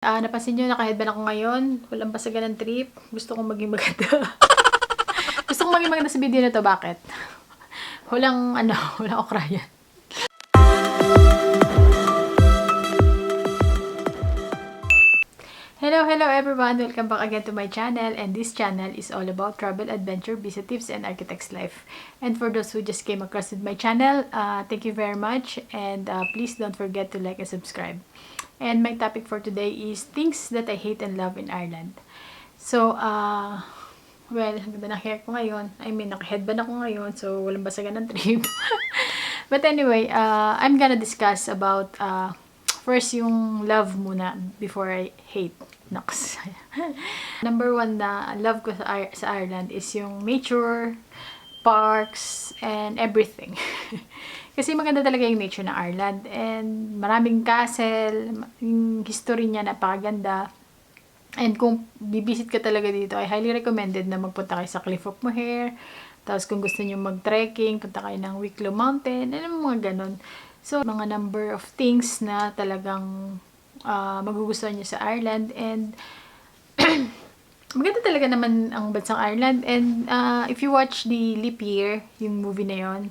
Napansin nyo, naka-headband ako ngayon. Walang basagan ng trip. Gusto kong maging maganda. Gusto kong maging maganda sa video na to. Bakit? Walang okra yan. Hello everyone! Welcome back again to my channel, and this channel is all about travel, adventure, visa tips, and architect's life. And for those who just came across with my channel, thank you very much, and please don't forget to like and subscribe. And my topic for today is things that I hate and love in Ireland. So, well, ang ganda ng hair ko ngayon. I mean, naka-headband ako ngayon, so walang basagan ng trip. But anyway, I'm gonna discuss about first yung love muna before I hate. Naks. Number one na love ko sa Ireland is yung nature, parks, and everything. Kasi maganda talaga yung nature ng Ireland. And maraming castle, yung history niya napakaganda. And kung bibisit ka talaga dito, I highly recommended na magpunta kayo sa Cliff of Moher. Tapos kung gusto niyo mag-trekking, punta kayo ng Wicklow Mountain, mga ganon. So, mga number of things na talagang magugustuhan niyo sa Ireland. And maganda talaga naman ang bansang Ireland. And if you watch the Leap Year, yung movie na yun,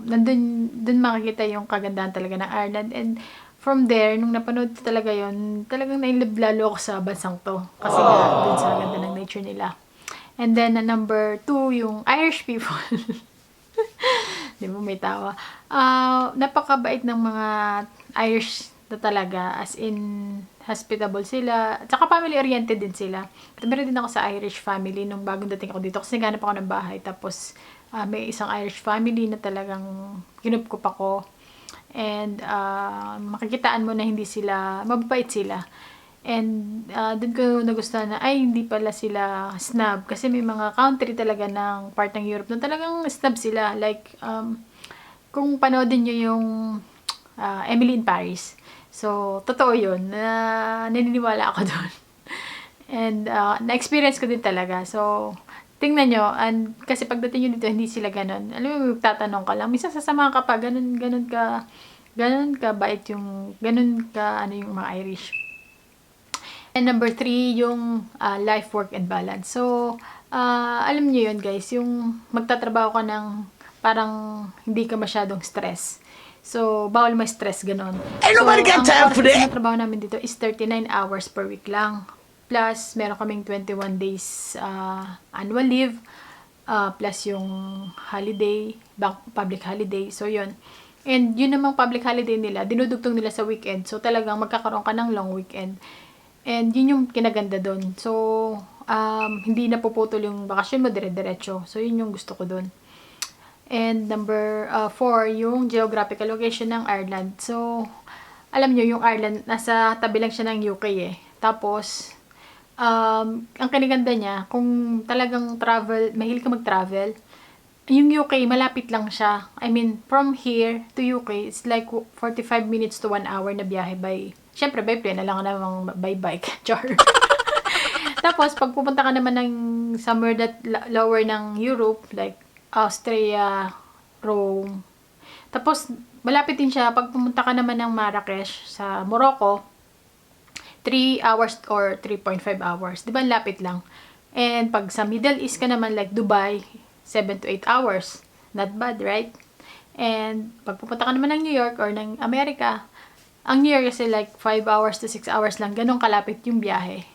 dun makikita yung kagandahan talaga ng Ireland. And from there, nung napanood ko talaga yun, talagang nailib lalo ako sa bansang to. Kasi dun sa ganda ng nature nila. And then, number 2, yung Irish people. Di ba, may tawa. Napakabait ng mga Irish na talaga. As in, hospitable sila. At saka family-oriented din sila. At meron din ako sa Irish family nung bagong dating ako dito. Kasi naghanap ako ng bahay. Tapos, may isang Irish family na talagang kinupkup ako. And, makikitaan mo na hindi sila, mababait sila. And, dun ko nagustuhan na, ay, hindi pala sila snob. Kasi may mga country talaga ng part ng Europe na talagang snob sila. Like, kung panoodin nyo yung Emily in Paris. So, totoo yun. Naniniwala ako doon. And, na-experience ko din talaga. So, tingnan nyo. And, kasi pagdating nyo dito, hindi sila ganun. Alam mo, magtatanong ka lang. Minsan sasama ka pa, ganun ka bait yung, ganun ka, yung mga Irish. And number 3, yung life, work, and balance. So, alam nyo yun guys, yung magtatrabaho ka ng parang hindi ka masyadong stress. So, bawal may stress, ganun. So, ang oras na trabaho namin dito is 39 hours per week lang. Plus, meron kaming 21 days annual leave. Plus yung holiday, public holiday. So, yun. And yun namang public holiday nila, dinudugtong nila sa weekend. So, talagang magkakaroon ka ng long weekend. And yun yung kinaganda doon. So, hindi napuputol yung bakasyon mo, dire-diretso. So, yun yung gusto ko doon. And number 4, yung geographical location ng Ireland. So, alam nyo, yung Ireland, nasa tabi lang siya ng UK eh. Tapos, ang kinaganda niya, kung talagang mahilig ka mag-travel, yung UK, malapit lang siya. I mean, from here to UK, it's like 45 minutes to 1 hour na biyahe by, syempre by plane, alam ka namang by bike. Char. Tapos, pag pupunta ka naman ng somewhere that lower ng Europe, like Austria, Rome. Tapos, malapit din siya pag pumunta ka naman ng Marrakesh sa Morocco, 3 hours or 3.5 hours. Diba, lapit lang. And pag sa Middle East ka naman, like Dubai, 7 to 8 hours. Not bad, right? And pag pupunta ka naman ng New York or ng Amerika, ang New York kasi like 5 hours to 6 hours lang. Ganun kalapit yung biyahe.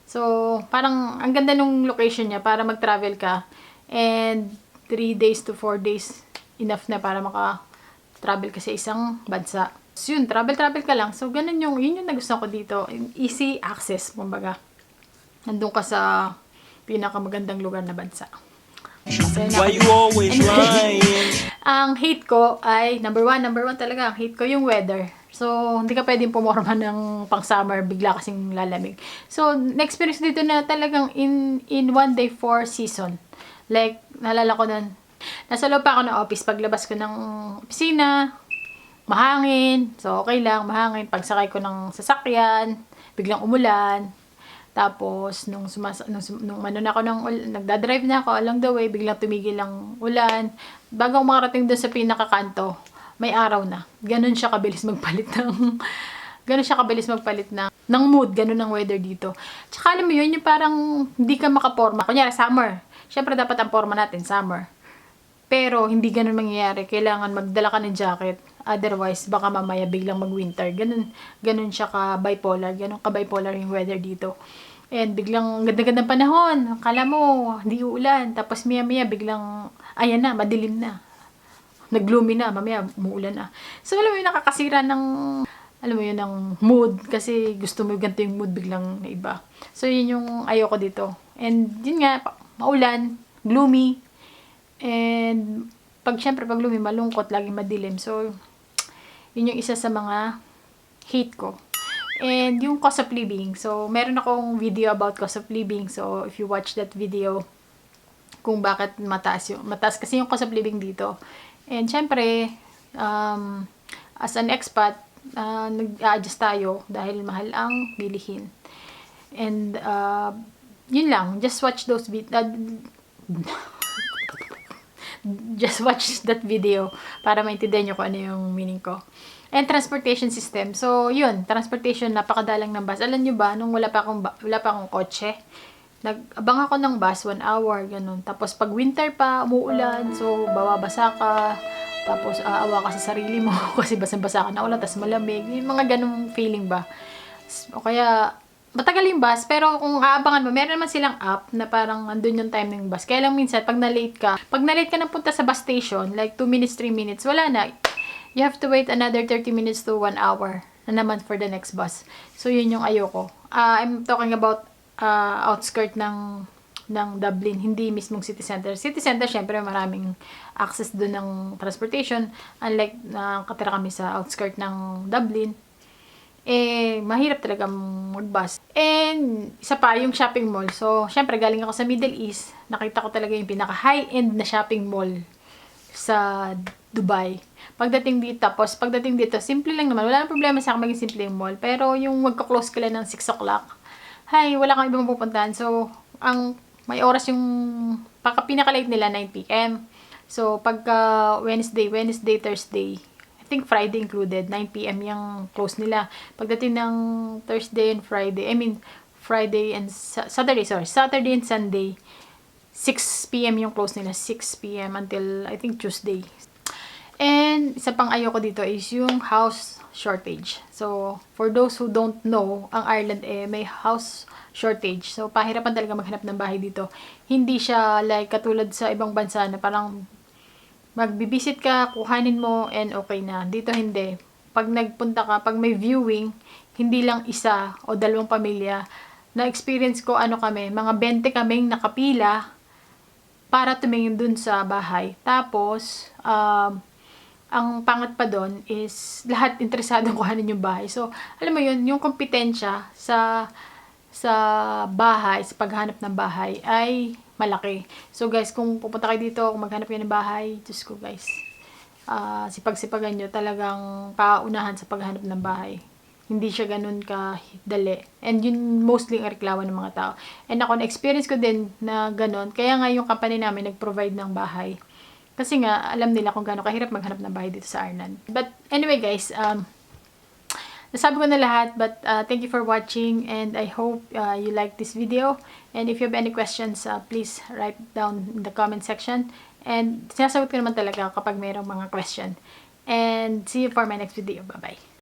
So, parang ang ganda nung location niya para mag-travel ka. And 3 days to 4 days enough na para maka-travel ka sa isang bansa. So, yun, travel ka lang. So, ganun yun yung nagustuhan ko dito. Easy access, kumbaga. Nandun ka sa pinakamagandang lugar na bansa. Why you always lying? Ang hate ko ay, number one talaga, ang hate ko yung weather. So, hindi ka pwedeng pumorma ng pang-summer, bigla kasing lalamig. So, na-experience dito na talagang in 1 day 4 season. Like, naalala ko nun, nasa loob pa ako ng office, paglabas ko ng opisina, mahangin, so okay lang, mahangin. Pagsakay ko ng sasakyan, biglang umulan. Tapos, nung nagdadrive na ako along the way, biglang tumigil ang ulan. Bago ako makarating doon sa pinakakanto, may araw na. Ganun siya kabilis magpalit ng Ganun siya kabilis magpalit ng mood, ganun ang weather dito. Tsaka alam mo yun, yung parang hindi ka makaporma. Kunyari, summer. Siyempre, dapat ang forma natin, summer. Pero, hindi ganun mangyayari. Kailangan magdala ka ng jacket. Otherwise, baka mamaya biglang mag-winter. Ganun siya ka-bipolar. Ganun ka-bipolar yung weather dito. And biglang ganda-ganda panahon. Akala mo, hindi uulan. Tapos maya-maya biglang, ayan na, madilim na. Nag-gloomy na, mamaya umuulan na. So, alam mo yun, nakakasira ng, alam mo yun, ng mood. Kasi gusto mo ganito yung mood, biglang na iba. So, yun yung ayoko dito. And yun nga, maulan, gloomy. And syempre, pag gloomy, malungkot, laging madilim. So, yun yung isa sa mga hate ko. And yung cost of living. So, meron akong video about cost of living. So, if you watch that video, kung bakit mataas kasi yung cost of living dito. And syempre, as an expat, nag-a-adjust tayo dahil mahal ang bilihin. And, yun lang. Just watch those just watch that video para maintindihan nyo kung ano yung meaning ko. And transportation system. So, yun. Transportation, napakadalang ng bus. Alam nyo ba, nung wala pa akong kotse, nag-abang ako ng bus, 1 hour, ganun. Tapos, pag winter pa, umuulan, so, bababasa ka, tapos, aawa ka sa sarili mo, kasi basang-basa ka na ulan, tapos malamig, yung mga ganung feeling ba. O kaya, matagal yung bus, pero kung aabangan mo, meron naman silang app na parang andun yung time ng bus. Kaya lang minsan, pag na-late ka na punta sa bus station, like 2 minutes, 3 minutes, wala na. You have to wait another 30 minutes to 1 hour na naman for the next bus. So, yun yung ayoko. I'm talking about outskirt ng Dublin, hindi mismong city center. City center, syempre, maraming access doon ng transportation. Unlike katira kami sa outskirt ng Dublin, mahirap talaga mag-bus. And, isa pa, yung shopping mall. So, syempre, galing ako sa Middle East. Nakita ko talaga yung pinaka-high-end na shopping mall sa Dubai. Pagdating dito, simple lang naman. Wala nang problema sa akin maging simple yung mall. Pero, yung magka-close ka lang ng 6 o'clock, wala kang ibang pupuntahan. So, may oras yung, pinaka-late nila, 9 p.m. So, pagka Wednesday, Thursday, I think Friday included, 9 p.m. yung close nila. Pagdating ng Thursday and Friday, Friday and Saturday and Sunday, 6 p.m. yung close nila, 6 p.m. until, I think, Tuesday. And, isa pang ayoko dito is yung house shortage. So, for those who don't know, ang Ireland may house shortage. So, pahirapan talaga maghanap ng bahay dito. Hindi siya like katulad sa ibang bansa na parang magbibisit ka, kuhanin mo, and okay na. Dito hindi. Pag nagpunta ka, pag may viewing, hindi lang isa o dalawang pamilya. Na-experience ko, kami, mga 20 kaming nakapila para tumingin dun sa bahay. Tapos, ang pangat pa doon is lahat interesadong kuhanin yung bahay. So, alam mo yun, yung kompetensya sa bahay, sa paghanap ng bahay ay malaki. So, guys, kung pupunta kayo dito, kung maghanap kayo ng bahay, Diyos ko, guys, sipag-sipagan nyo talagang paunahan sa paghanap ng bahay. Hindi siya ganun kadali. And yun mostly ang reklamo ng mga tao. And ako, na-experience ko din na ganun. Kaya nga yung company namin nag-provide ng bahay. Kasi nga, alam nila kung gaano kahirap maghanap ng bahay dito sa Ireland. But anyway guys, nasabi ko na lahat. But thank you for watching. And I hope you like this video. And if you have any questions, please write down in the comment section. And sinasagot ko naman talaga kapag mayroong mga question. And see you for my next video. Bye-bye.